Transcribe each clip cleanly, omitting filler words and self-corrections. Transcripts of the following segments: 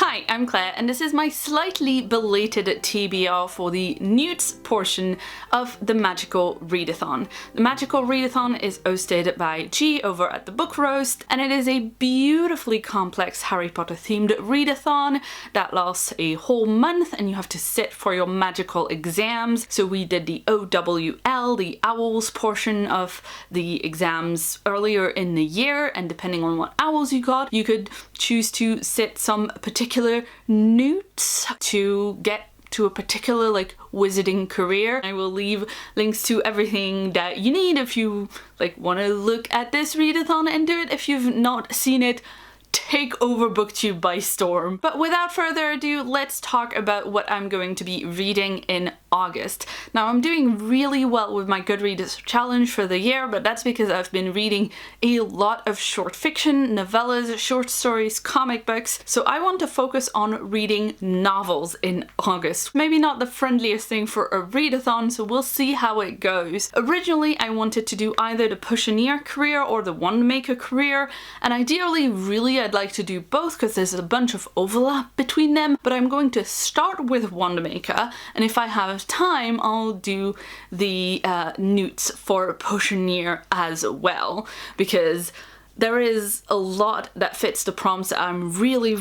Hi, I'm Claire, and this is my slightly belated TBR for the NEWTs portion of the Magical Readathon. The Magical Readathon is hosted by G over at the Book Roast, and it is a beautifully complex Harry Potter themed readathon that lasts a whole month, and you have to sit for your magical exams. So we did the OWL, the OWLs portion of the exams earlier in the year, and depending on what OWLs you got, you could choose to sit some particular NEWTs to get to a particular wizarding career. I will leave links to everything that you need if you want to look at this readathon and do it. If you've not seen it, take over booktube by storm. But without further ado, let's talk about what I'm going to be reading in August. Now, I'm doing really well with my Goodreads challenge for the year, but that's because I've been reading a lot of short fiction, novellas, short stories, comic books, so I want to focus on reading novels in August. Maybe not the friendliest thing for a readathon, so we'll see how it goes. Originally, I wanted to do either the Pushaneer career or the Wandmaker career, and ideally, really, I'd like to do both because there's a bunch of overlap between them, but I'm going to start with Wandmaker, and if I have time, I'll do the NEWTs for Pushaneer as well, because there is a lot that fits the prompts that I'm really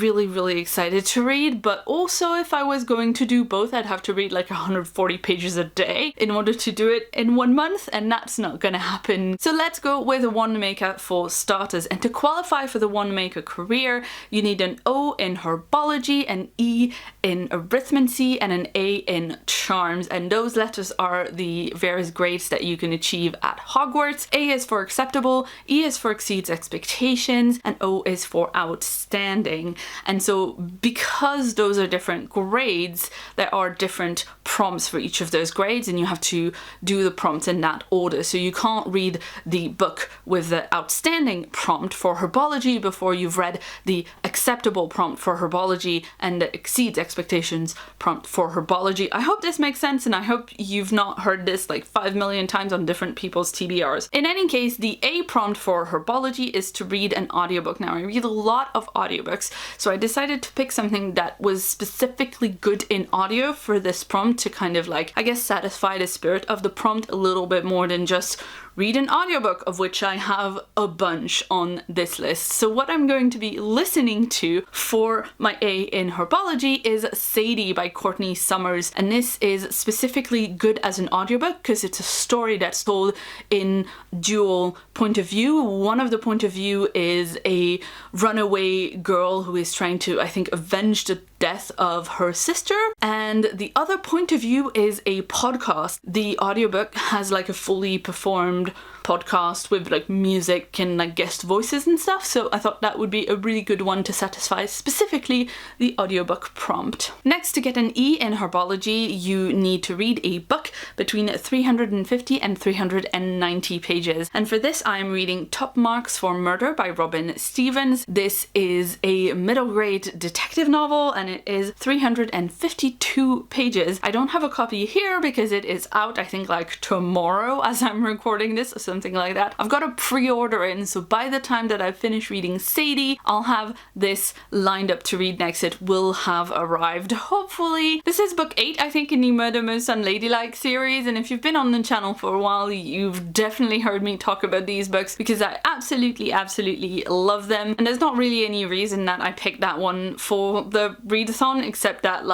excited to read, but also if I was going to do both, I'd have to read 140 pages a day in order to do it in 1 month, and that's not gonna happen. So let's go with Wandmaker for starters, and to qualify for the Wandmaker career, you need an O in Herbology, an E in Arithmancy, and an A in Charms, and those letters are the various grades that you can achieve at Hogwarts. A is for acceptable, E is for exceeds expectations, and O is for outstanding. And so because those are different grades, there are different prompts for each of those grades, and you have to do the prompts in that order. So you can't read the book with the outstanding prompt for Herbology before you've read the acceptable prompt for Herbology and the exceeds expectations prompt for Herbology. I hope this makes sense, and I hope you've not heard this 5 million times on different people's TBRs. In any case, the A prompt for Herbology is to read an audiobook. Now, I read a lot of audiobooks, so I decided to pick something that was specifically good in audio for this prompt to kind of I guess satisfy the spirit of the prompt a little bit more than just read an audiobook, of which I have a bunch on this list. So what I'm going to be listening to for my A in Herbology is Sadie by Courtney Summers, and this is specifically good as an audiobook because it's a story that's told in dual point of view. One of the point of view is a runaway girl who is trying to, I think, avenge the death of her sister, and the other point of view is a podcast. The audiobook has a fully performed podcast with music and guest voices and stuff, so I thought that would be a really good one to satisfy specifically the audiobook prompt. Next, to get an E in Herbology, you need to read a book between 350 and 390 pages, and for this I am reading Top Marks for Murder by Robin Stevens. This is a middle grade detective novel, and it is 352 pages. I don't have a copy here because it is out, I think, tomorrow as I'm recording this, or something like that. I've got a pre-order in, so by the time that I finish reading Sadie, I'll have this lined up to read next. It will have arrived, hopefully. This is book 8, I think, in the Murder Most Unladylike series, and if you've been on the channel for a while, you've definitely heard me talk about these books because I absolutely love them, and there's not really any reason that I picked that one for the readathon except that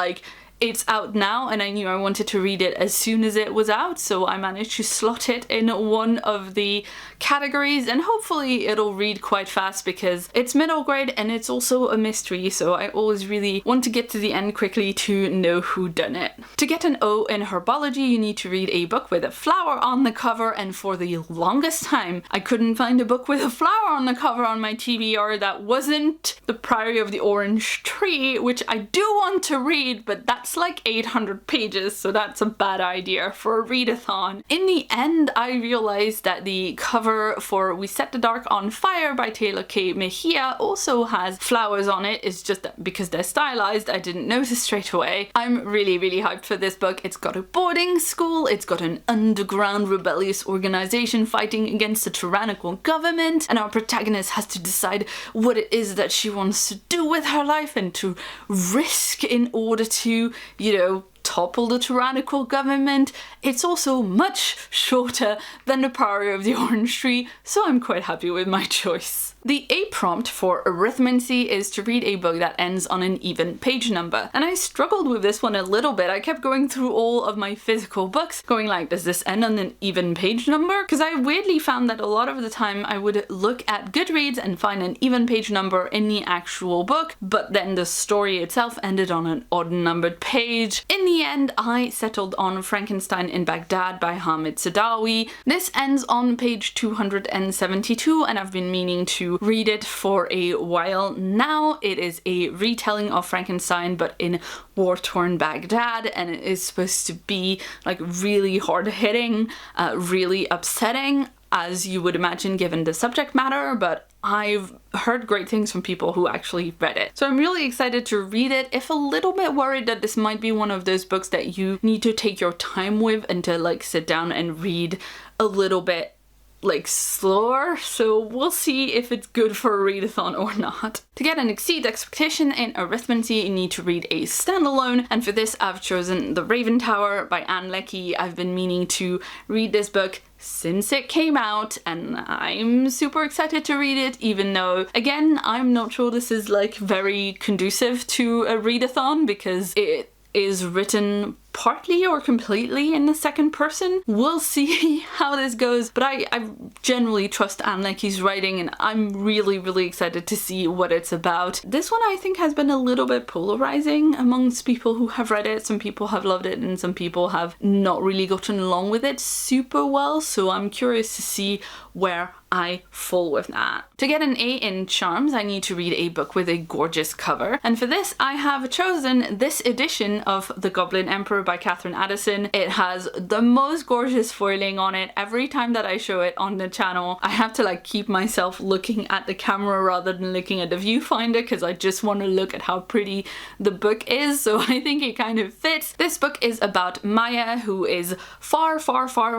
it's out now, and I knew I wanted to read it as soon as it was out, so I managed to slot it in one of the categories, and hopefully it'll read quite fast because it's middle grade and it's also a mystery, so I always really want to get to the end quickly to know who done it. To get an O in Herbology, you need to read a book with a flower on the cover, and for the longest time I couldn't find a book with a flower on the cover on my TBR that wasn't The Priory of the Orange Tree, which I do want to read, but that's that's like 800 pages, so that's a bad idea for a readathon. In the end, I realized that the cover for We Set the Dark on Fire by Taylor K. Mejia also has flowers on it. It's just that because they're stylized, I didn't notice straight away. I'm really hyped for this book. It's got a boarding school, it's got an underground rebellious organization fighting against a tyrannical government, and our protagonist has to decide what it is that she wants to do with her life and to risk in order to, you know, topple the tyrannical government. It's also much shorter than The Power of the Orange Tree, so I'm quite happy with my choice. The A prompt for arithmancy is to read a book that ends on an even page number. And I struggled with this one a little bit. I kept going through all of my physical books, going like, does this end on an even page number? Because I weirdly found that a lot of the time I would look at Goodreads and find an even page number in the actual book, but then the story itself ended on an odd numbered page. In the end, I settled on Frankenstein in Baghdad by Hamid Sadawi. This ends on page 272, and I've been meaning to read it for a while now. It is a retelling of Frankenstein but in war-torn Baghdad, and it is supposed to be like really hard-hitting, really upsetting, as you would imagine given the subject matter, but I've heard great things from people who actually read it. So I'm really excited to read it, if a little bit worried that this might be one of those books that you need to take your time with and to like sit down and read a little bit like slower, so we'll see if it's good for a readathon or not. To get an exceed expectation in arithmancy, you need to read a standalone, and for this I've chosen The Raven Tower by Ann Leckie. I've been meaning to read this book since it came out, and I'm super excited to read it, even though, again, I'm not sure this is like very conducive to a readathon because it is written partly or completely in the second person. We'll see how this goes, but I generally trust Ann Leckie's writing, and I'm really excited to see what it's about. This one I think has been a little bit polarizing amongst people who have read it. Some people have loved it and some people have not really gotten along with it super well, so I'm curious to see where I fall with that. To get an A in charms, I need to read a book with a gorgeous cover, and for this I have chosen this edition of The Goblin Emperor by Catherine Addison. It has the most gorgeous foiling on it. Every time that I show it on the channel, I have to like keep myself looking at the camera rather than looking at the viewfinder because I just want to look at how pretty the book is, so I think it kind of fits. This book is about Maya, who is far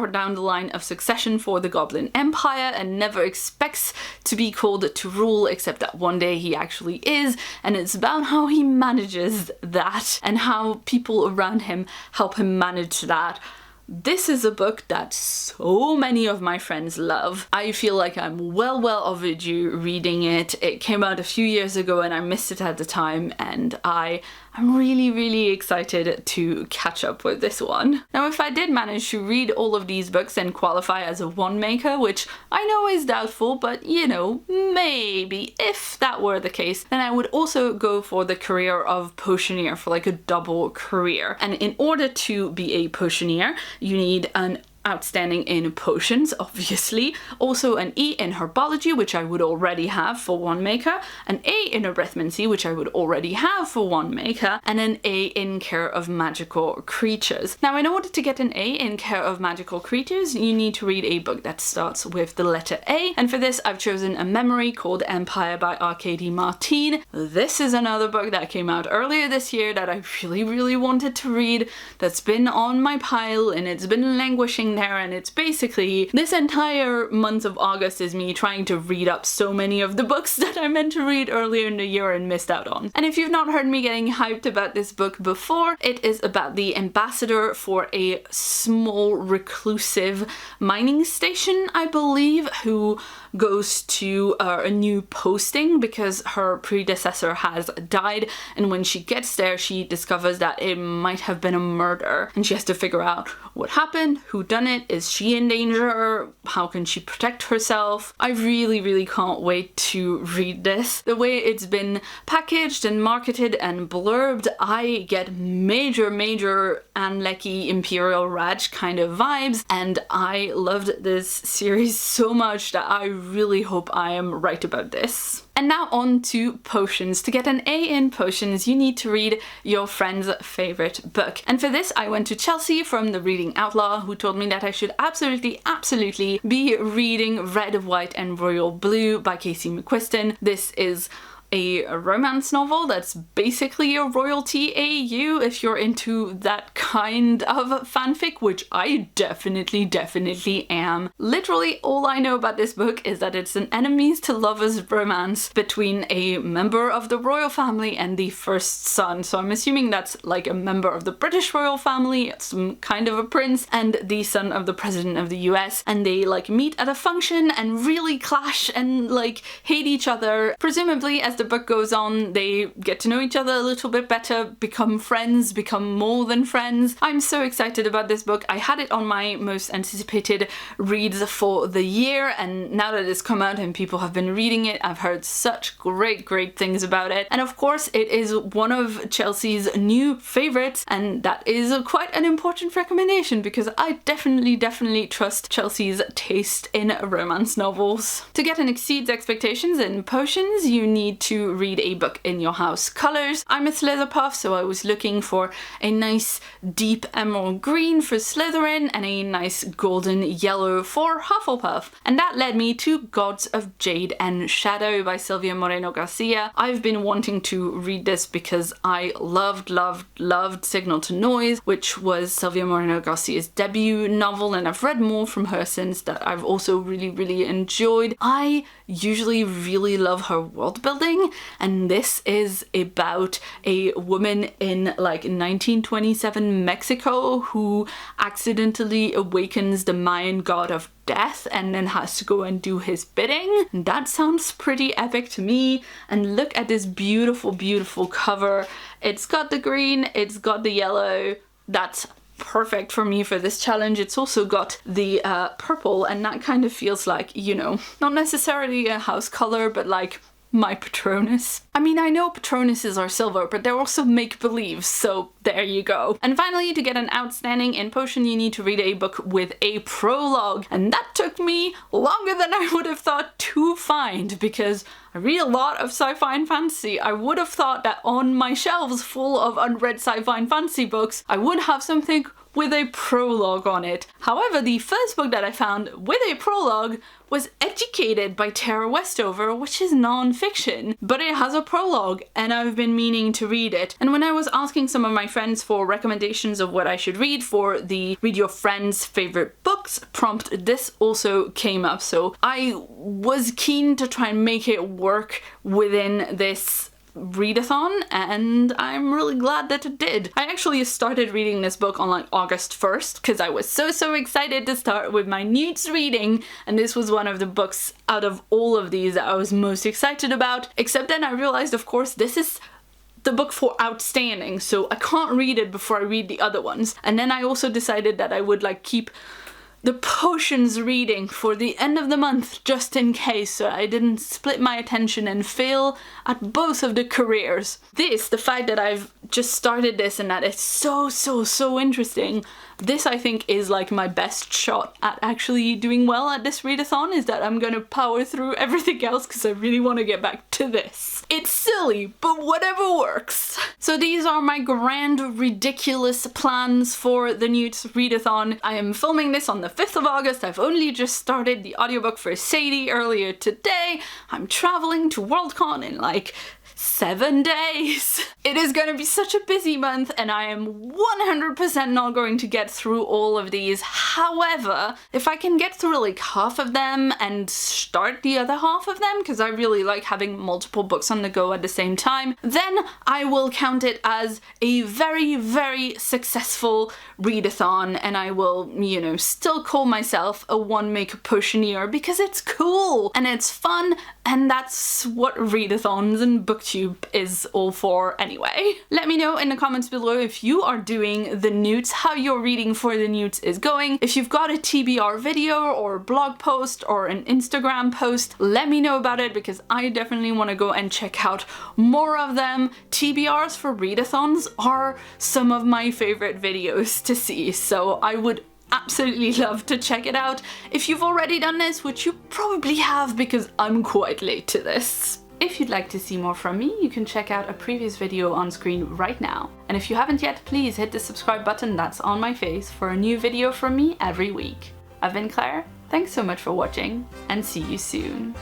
down the line of succession for the Goblin Empire and never expects to be called to rule, except that one day he actually is, and it's about how he manages that and how people around him help him manage that. This is a book that so many of my friends love. I feel like I'm well overdue reading it. It came out a few years ago and I missed it at the time, and I'm really excited to catch up with this one. Now, if I did manage to read all of these books and qualify as a one maker, which I know is doubtful, but you know, maybe if that were the case, then I would also go for the career of potioneer for like a double career. And in order to be a potioneer, you need an outstanding in potions, obviously, also an E in herbology, which I would already have for one maker, an A in arithmancy, which I would already have for one maker, and an A in care of magical creatures. Now, in order to get an A in care of magical creatures, you need to read a book that starts with the letter A, and for this I've chosen a memory called Empire by Arcady Martin. This is another book that came out earlier this year that I really wanted to read, that's been on my pile and it's been languishing there, and it's basically this entire month of August is me trying to read up so many of the books that I meant to read earlier in the year and missed out on. And if you've not heard me getting hyped about this book before, it is about the ambassador for a small reclusive mining station, I believe, who goes to a new posting because her predecessor has died, and when she gets there she discovers that it might have been a murder, and she has to figure out what happened, who done it, is she in danger, how can she protect herself. I really can't wait to read this. The way it's been packaged and marketed and blurbed, I get major Ann Leckie Imperial Raj kind of vibes, and I loved this series so much that I really hope I am right about this. And now on to potions. To get an A in potions, you need to read your friend's favorite book. And for this, I went to Chelsea from the Reading Outlaw, who told me that I should absolutely be reading Red, White and Royal Blue by Casey McQuiston. This is a romance novel that's basically a royalty AU if you're into that kind of fanfic, which I definitely am. Literally all I know about this book is that it's an enemies to lovers romance between a member of the royal family and the first son. So I'm assuming that's like a member of the British royal family, some kind of a prince, and the son of the president of the US, and they like meet at a function and really clash and like hate each other. Presumably as the book goes on, they get to know each other a little bit better, become friends, become more than friends. I'm so excited about this book. I had it on my most anticipated reads for the year, and now that it's come out and people have been reading it, I've heard such great things about it. And of course, it is one of Chelsea's new favorites, and that is quite an important recommendation because I definitely trust Chelsea's taste in romance novels. To get and exceed expectations in potions, you need to read a book in your house colors. I'm a Slytherpuff, so I was looking for a nice deep emerald green for Slytherin and a nice golden yellow for Hufflepuff. And that led me to Gods of Jade and Shadow by Silvia Moreno Garcia. I've been wanting to read this because I loved Signal to Noise, which was Silvia Moreno Garcia's debut novel, and I've read more from her since that I've also really enjoyed. I usually really love her world building, and this is about a woman in like 1927 Mexico who accidentally awakens the Mayan god of death and then has to go and do his bidding. That sounds pretty epic to me. And look at this beautiful cover. It's got the green, it's got the yellow. That's perfect for me for this challenge. It's also got the purple, and that kind of feels like, you know, not necessarily a house color, but like my Patronus. I mean, I know Patronuses are silver, but they're also make-believe, so there you go. And finally, to get an outstanding in potion, you need to read a book with a prologue, and that took me longer than I would have thought to find, because I read a lot of sci-fi and fantasy. I would have thought that on my shelves full of unread sci-fi and fantasy books, I would have something with a prologue on it. However, the first book that I found with a prologue was Educated by Tara Westover, which is non-fiction, but it has a prologue and I've been meaning to read it. And when I was asking some of my friends for recommendations of what I should read for the Read Your Friend's Favorite Books prompt, this also came up. So I was keen to try and make it work within this readathon, and I'm really glad that it did. I actually started reading this book on like August 1st because I was so excited to start with my NEWTs reading, and this was one of the books out of all of these that I was most excited about, except then I realized, of course, this is the book for outstanding, so I can't read it before I read the other ones. And then I also decided that I would like keep the potions reading for the end of the month just in case, so I didn't split my attention and fail at both of the careers. This, the fact that I've just started this and that it's so interesting, this I think is like my best shot at actually doing well at this readathon, is that I'm gonna power through everything else because I really want to get back to this. It's silly, but whatever works. So these are my grand ridiculous plans for the NEWTs readathon. I am filming this on the 5th of August. I've only just started the audiobook for Sadie earlier today. I'm traveling to Worldcon in like 7 days. It is going to be such a busy month, and I am 100% not going to get through all of these. However, if I can get through like half of them and start the other half of them, because I really like having multiple books on the go at the same time, then I will count it as a very successful readathon, and I will, you know, still call myself a one make potioneer because it's cool and it's fun, and that's what readathons and booktube is all for anyway. Let me know in the comments below if you are doing the NEWTs, how your reading for the NEWTs is going. If you've got a TBR video or blog post or an Instagram post, let me know about it because I definitely want to go and check out more of them. TBRs for readathons are some of my favorite videos to see, so I would absolutely love to check it out if you've already done this, which you probably have because I'm quite late to this. If you'd like to see more from me, you can check out a previous video on screen right now. And if you haven't yet, please hit the subscribe button that's on my face for a new video from me every week. I've been Claire, thanks so much for watching, and see you soon.